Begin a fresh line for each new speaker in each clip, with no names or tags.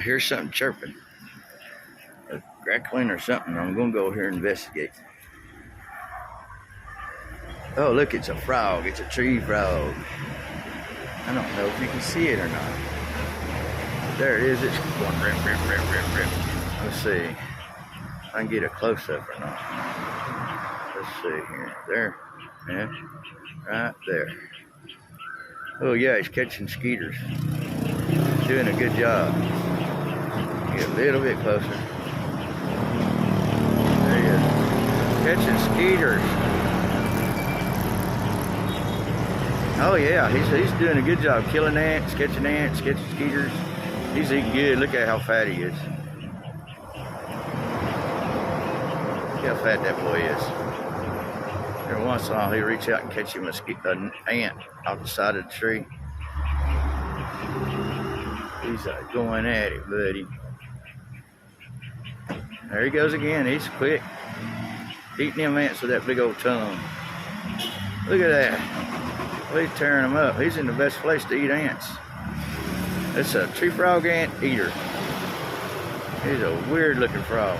I hear something chirping. A crackling or something. I'm gonna go here and investigate. Oh, look, it's a frog. It's a tree frog. I don't know if you can see it or not. There it is. It's going rip, rip, rip, rip, rip. Let's see if I can get a close-up or not. Let's see here. There. Yeah. Right there. Oh, yeah, he's catching skeeters. Doing a good job. Get a little bit closer. There he is. Catching skeeters. Oh yeah, he's doing a good job killing ants, catching skeeters. He's eating good. Look at how fat he is. Look how fat that boy is. Every once in a while he'll reach out and catch him an ant off the side of the tree. He's going at it, buddy. There he goes again. He's quick. Eating them ants with that big old tongue. Look at that. Well, he's tearing them up. He's in the best place to eat ants. It's a tree frog ant eater. He's a weird looking frog.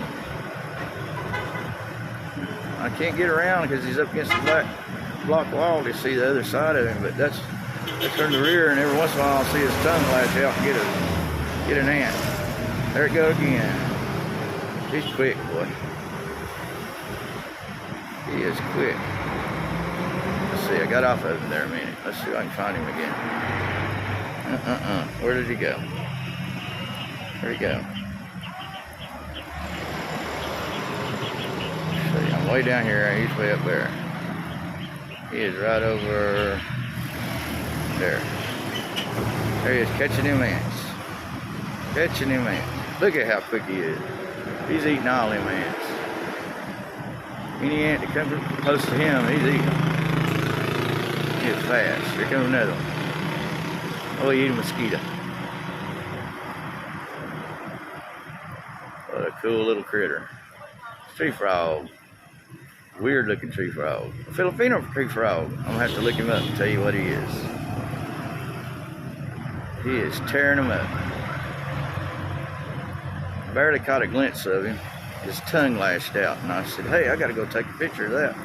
I can't get around because he's up against the black block wall to see the other side of him, but that's from the rear, and every once in a while I'll see his tongue lash out and get an ant. There it goes again. He's quick, boy. He is quick. Let's see, I got off of him there a minute. Let's see if I can find him again. Where did he go? Where'd he go? Let's see, I'm way down here. He's way up there. He is right over there. There he is, catching them ants. Catching them ants. Look at how quick he is. He's eating all them ants. Any ant that comes close to him, he's eating them. He's fast. Here comes another one. Oh, he ate a mosquito. What a cool little critter. Tree frog. Weird looking tree frog. A Filipino tree frog. I'm gonna have to look him up and tell you what he is. He is tearing them up. Barely caught a glimpse of him. His tongue lashed out, and I said, hey, I gotta go take a picture of that.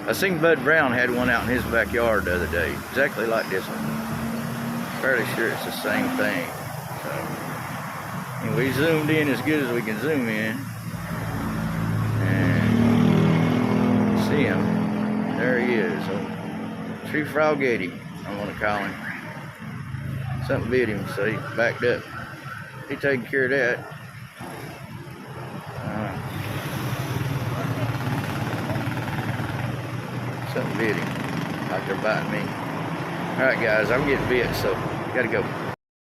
I seen Bud Brown had one out in his backyard the other day, exactly like this one. Fairly sure it's the same thing. So, and we zoomed in as good as we can zoom in. And see him. There he is. Tree frog Eddie, I'm gonna call him. Something bit him, so he backed up. He taking care of that. Something bit him, like they're biting me. Alright guys, I'm getting bit, so gotta go.